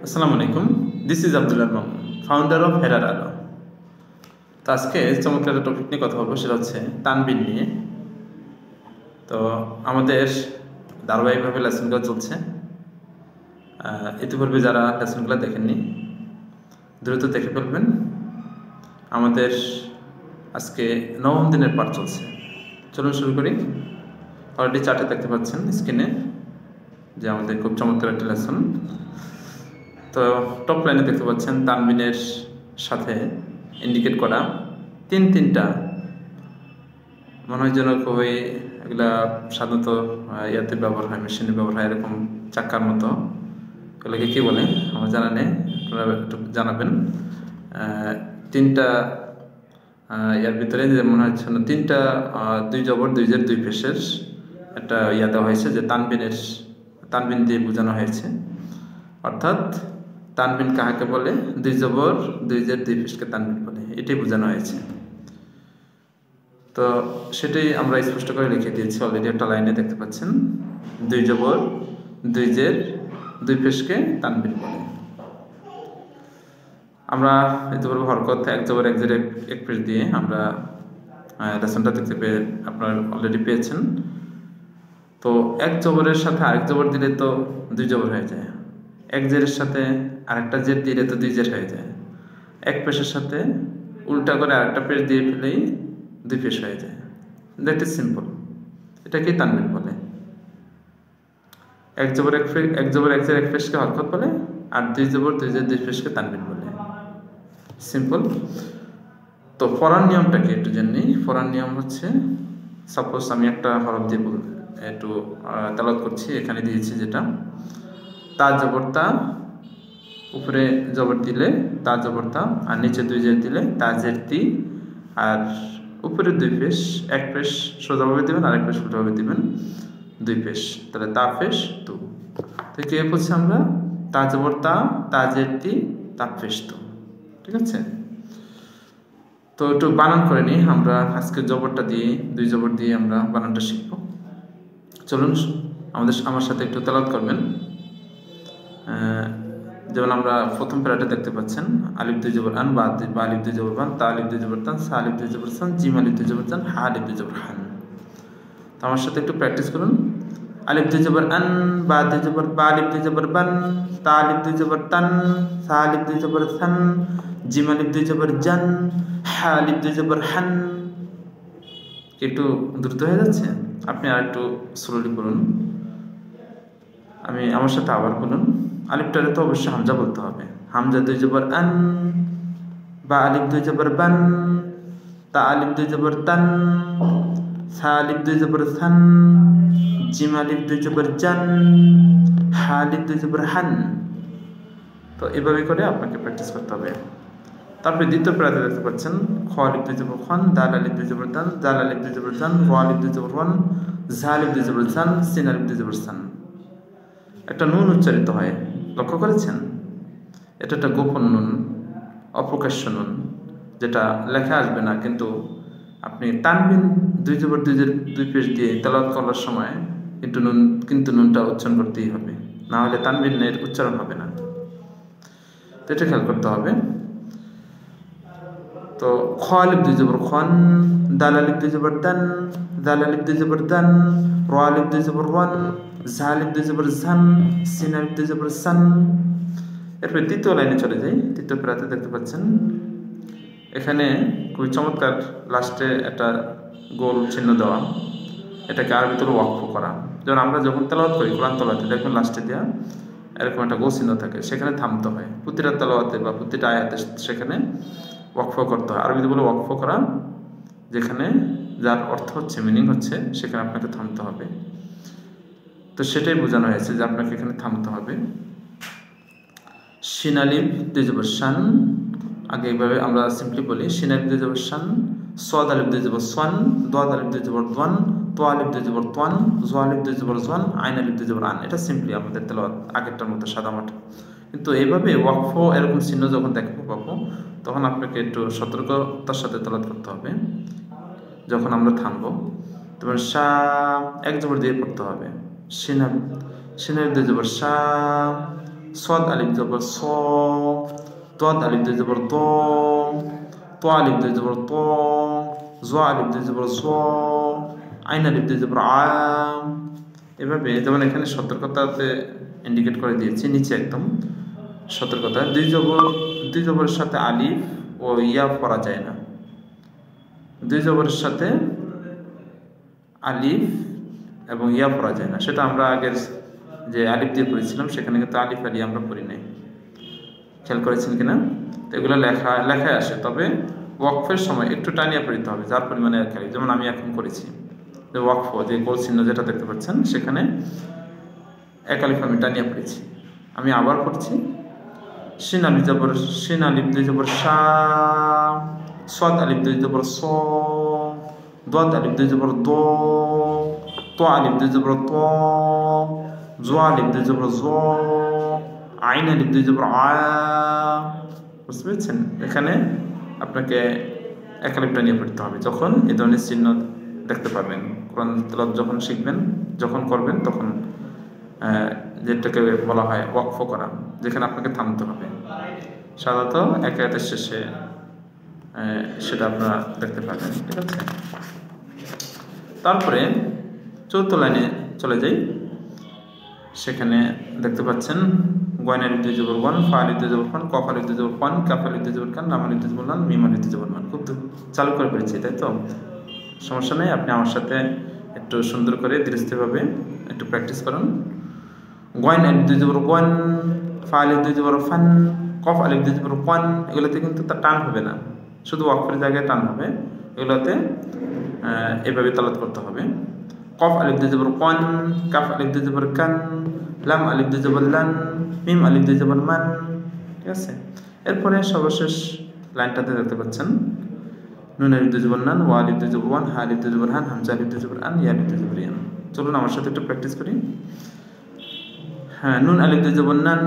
আসসালামু আলাইকুম, this is Abdullah Mamun, founder of Herar Alo. তো আজকে চমৎকার একটা টপিক নিয়ে কথা বলবো, সেটা হচ্ছে তানবিন নিয়ে। তো আমাদের ধারাবাহিকভাবে লেসনগুলো চলছে। ইতিপূর্বে যারা লেসনগুলো দেখেননি দ্রুত দেখে ফেলবেন। আমাদের আজকে 9ম দিনের পাঠ চলছে। চলুন শুরু করি। অলরেডি চার্টে দেখতে পাচ্ছেন স্ক্রিনে যে আমাদের খুব চমৎকার একটা লেসন। তো টপ লাইনে দেখতে পাচ্ছেন তানবিনের সাথে ইন্ডিকেট করা তিনটা মনে হয় যেন খুবই এগুলা সাধারণত ইয়াতে ব্যবহার হয়, মেশিনে ব্যবহার হয়, এরকম চাক্কার মতো। এগুলোকে কী বলে আমার জানা নেই, আপনারা একটু জানাবেন। তিনটা ইয়ার ভিতরে যে মনে হচ্ছে না, তিনটা 2 জবর 2 জের 2 পেশের একটা ইয়া দেওয়া হয়েছে, যে তানবিন দিয়ে বোঝানো হয়েছে। অর্থাৎ তানবিন কাহাকে বলে? 2 জবর 2 জের 2 পেশকে তানবিন বলে, এটাই বোঝানো হয়েছে। তো সেটাই আমরা স্পষ্ট করে লিখে দিয়েছি অলরেডি, একটা লাইনে দেখতে পাচ্ছেন 2 জবর 2 জের 2 পেশকে তানবিন বলে। আমরা ইতিপূর্বে হরকত 1 জবর 1 জের 1 পেশ দিয়ে আমরা লেসনটা দেখতে পেয়ে আপনারা অলরেডি পেয়েছেন। তো 1 জবরের সাথে আরেক জবর দিলে তো 2 জবর হয়ে যায়, 1 জেরের সাথে আরেকটা জের দিলে তো 2 জের হয়ে যায়, 1 পেশের সাথে উল্টা করে আরেকটা পেশ দিয়ে ফেলেই 2 পেশ হয়ে যায়। That is simple. এটাকেই তানবিন বলে। 1 জবর 1 জের 1 পেশকে হরকত বলে, আর 2 জবর 2 জের 2 পেশকে তানবিন বলে। সিম্পল। তো পড়ার নিয়মটা কি একটু জেনে নিই। পড়ার নিয়ম হচ্ছে, সাপোজ আমি একটা হরফ দিয়ে একটু তেলাওয়াত করছি। এখানে দিয়েছি যেটা তা জবর তা, উপরে জবর দিলে তা জবর তা, আর নিচে 2 জের দিলে তা জের তি, আর উপরে 2 পেশ, 1 পেশ সোজাভাবে দেবেন আর 1 পেশ উল্টাভাবে দেবেন, 2 পেশ, তাহলে তা পেশ তু। তো কে বলছি আমরা? তা জবর তা জের তি, তা পেশ তু। ঠিক আছে? তো একটু বানান করে নিই আমরা। আজকে জবরটা দিয়ে 2 জবর দিয়ে আমরা বানানটা শিখব। চলুন আমার সাথে একটু তেলাওয়াত করবেন। যেমন আমরা প্রথম প্যারাটা দেখতে পাচ্ছেন, আলিফ 2 জবর আন, বা আলিফ 2 জবর বান, তা আলিফ 2 জবর তান, সা আলিফ 2 জবর সান, জিম আলিফ 2 জবর জান, হা আলিফ 2 জবর হান। তো আমার সাথে একটু প্র্যাকটিস করুন। আলিফ 2 জবর আন, বা 2 জবর বা, আলিফ 2 জবর বান, তা আলিফ 2 জবর তান, সা আলিফ 2 জবর সান, জিম আলিফ 2 জবর জান, হা আলিফ 2 জবর হান। একটু দ্রুত হয়ে যাচ্ছে, আপনি আর একটু স্লোলি করুন। আমার সাথে আবার বলুন। আলিফটারে তো অবশ্যই হামজা বলতে হবে। হামজা 2 জবর আন, বা আলিফ 2 জবর বান, তা আলিফ 2 জবর তান, সা আলিফ 2 জবর সান, জিম আলিফ 2 জবর জান, হা আলিফ 2 জবর হান। তো এভাবে করে আপনাকে প্র্যাকটিস করতে হবে। তারপরে দ্বিতীয় প্যারাতে দেখতে পাচ্ছেন, খ আলিফ 2 জবর খান, দাল আলিফ 2 জবর দান, জাল আলিফ 2 জবর জান, র আলিফ 2 জবর ওয়ান, ঝা আলিফ 2 জবর জান, সিন আলিফ 2 জবর সান। একটা নুন উচ্চারিত হয়, লক্ষ্য করেছেন? এটা একটা গোপন নুন, অপ্রকাশ্য নুন, যেটা লেখা আসবে না, কিন্তু আপনি টানবিন 2 জবর 2 জের 2 পেশ দিয়ে তেলাওয়াত করার সময় কিন্তু নুনটা উচ্চারণ করতেই হবে, না হলে তানবিনের উচ্চারণ হবে না। তো এটা খেয়াল করতে হবে। তো খ আলিফ 2 জবর খান, দাল আলিফ 2 জবর দান, জাল আলিফ 2 জবর দান, র আলিফ 2 জবর ওয়ান, ঝা আলিফ 2 জবর ঝান, সিন আলিফ 2 জবর সান। এরপরে তৃতীয় লাইনে চলে যাই। তৃতীয় প্যারাতে দেখতে পাচ্ছেন, এখানে খুবই চমৎকার লাস্টে একটা গোল চিহ্ন দেওয়া, এটাকে আরবিতে ওয়াকফ করা। যেমন আমরা যখন তেলাওয়াত করি কোরআন তেলাওয়াতে দেখবেন লাস্টে দেওয়া এরকম একটা গোল চিহ্ন থাকে, সেখানে থামতে হয়। প্রতিটা তেলাওয়াতে বা প্রতিটা আয়াতে সেখানে ওয়াকফ করতে হয়। আরবিতে বলে ওয়াকফ করা, যেখানে যার অর্থ হচ্ছে, মিনিং হচ্ছে, সেখানে আপনাকে থামতে হবে। তো সেটাই বোঝানো হয়েছে যে আপনাকে এখানে থামতে হবে। শিন আলিফ 2 জবর শান, আগে এইভাবে আমরা সিম্পলি বলি, শিন আলিফ 2 জবর শান, সদ আলিফ 2 জবর সোয়ান, দোয়াদ আলিফ 2 জবর দোয়ান, তো আলিফ 2 জবর তোয়ান, জো আলিফ 2 জবর জোয়ান, আইন আলিফ 2 জবর আন। এটা সিম্পলি আমাদের তেলাওয়াত আগেরটার মতো সাদামাটা। কিন্তু এইভাবে ওয়াকফ এরকম চিহ্ন যখন দেখতে পাবো, তখন আপনাকে একটু সতর্কতার সাথে তেলাওয়াত করতে হবে। যখন আমরা থামবো তখন শা 1 জবর দিয়ে পড়তে হবে। শিন আলিফ 2 জবর শা, صاد ألف زبر صا ضاد ألف দুই জবর দ ত আলিফ দুই জবর ত জ আলিফ দুই জবর জ আইন আলিফ দুই জবর আ। এভাবে যেমন এখানে সতর্কতাতে ইন্ডিকেট করে দিয়েছি নিচে একদম সতর্কতা, দুই জবরের সাথে আলিফ ও ইয়া পড়া যায় না। দুই জবরের সাথে আলিফ এবং ইয়া পড়া যায় না, সেটা আমরা আগের যে আলিফ দিয়ে পড়েছিলাম সেখানে কিন্তু আলিফ আলি আমরা পড়ি নাই, খেয়াল করেছেন কিনা? তো এগুলো লেখায় আসে, তবে ওয়াকফের সময় একটু টানিয়ে পড়তে হবে যার পরিমাণে এক আলিফ। যেমন আমি এখন করেছি যে ওয়াকফ, যে গোল চিহ্ন যেটা দেখতে পাচ্ছেন সেখানে এক আলিফ আমি টানিয়ে পড়েছি। আমি আবার পড়ছি, শিন আলিফ জবর শিন আলিফ দুই জবর শা সাদ আলিফ দুই জবর স দাদ আলিফ দুই জবর দ ত আলিফ দুই জবর ত জ আলিফ দুই জবর জ আইন আলিফ দুই জবর আ। বুঝতে পেরেছেন? এখানে আপনাকে এক আলিফটা নিয়ে পড়তে হবে যখন এই ধরনের চিহ্ন দেখতে পাবেন। কোরআন তেলাওয়াত যখন শিখবেন, যখন করবেন, তখন যেটাকে বলা হয় ওয়াকফ করা, যেখানে আপনাকে থামতে হবে। সাধারণত এক আয়াতের শেষে সেটা আপনারা দেখতে পাবেন। ঠিক আছে, তারপরে চতুর্থ লাইনে চলে যাই। সেখানে দেখতে পাচ্ছেন গয়ন আলিফ দুই জবর ওয়ান, ফা আলিফ দুই জবর ফান, কফ আলিফ দুই জবর ফান, কাফ আলিফ দুই জবর কান, লাম আলিফ দুই জবর লান, মিম আলিফ দুই জবর মান। খুব চালু করে ফেলেছি, তাই তো? সমস্যা নেই, আপনি আমার সাথে একটু সুন্দর করে ধীরস্থিরভাবে একটু প্র্যাকটিস করুন। গয়ন আলিফ দুই জবর ওয়ান, ফা আলিফ দুই জবর ফান, কফ আলিফ দুই জবর ওয়ান। এগুলোতে কিন্তু তার টান হবে না, শুধু ওয়াকফের জায়গায় টান হবে। এগুলোতে এভাবে তালাত করতে হবে। কফ আলিফ দুই জবর ওয়ান, কাফ আলিফ দুই জবর কান, লাম আলিফ দুই জবর লান, মিম আলিফ দুই জবর মান। ঠিক আছে, এরপরে সর্বশেষ লাইনটাতে দেখতে পাচ্ছেন নুন আলিফ দুই জবর নান, ওয়া আলিফ দুই জবর ওয়ান, হা আলিফ দুই জবর হান, হামজা আলিফ দুই জবর আন, ইয়া আলিফ দুই জবর ইয়ান। চলুন আমার সাথে একটু প্র্যাকটিস করি। হ্যাঁ, নুন আলিফ দুই জবর নান,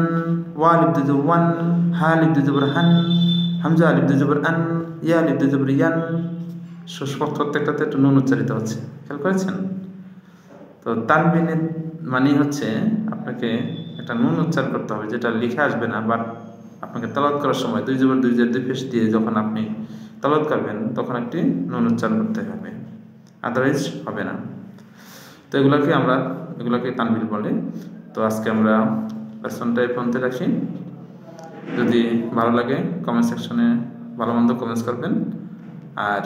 ওয়া আলিফ দুই জবর ওয়ান, হা আলিফ দুই জবর হান, হামজা আলিফ দুই জবর আন, ইয়া আলিফ দুই জবর ইয়ান। প্রত্যেকটাতে একটু নুন উচ্চারিত হচ্ছে, খেয়াল করেছেন? তো তানবিনের মানে হচ্ছে আপনাকে একটা নুন উচ্চারণ করতে হবে, যেটা লিখে আসবে না, বাট আপনাকে তালাওয়াত করার সময় দুই জবর দুই জের দুই পেশ দিয়ে যখন আপনি তালাওয়াত করবেন তখন একটি নুন উচ্চারণ করতে হবে, আদারওয়াইজ হবে না। তো এগুলোকে তানবিল বলে। তো আজকে আমরা লেসনটা এই পর্যন্ত রাখি। যদি ভালো লাগে কমেন্ট সেকশনে ভালো মন্দ কমেন্টস করবেন, আর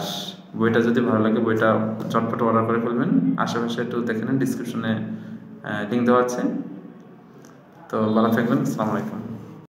বইটা যদি ভালো লাগে বইটা চটপট অর্ডার করে ফেলবেন। আশেপাশে একটু দেখে নেন, ডিসক্রিপশনে লিঙ্ক দেওয়া আছে। তো ভালো থাকবেন, আসসালামু আলাইকুম।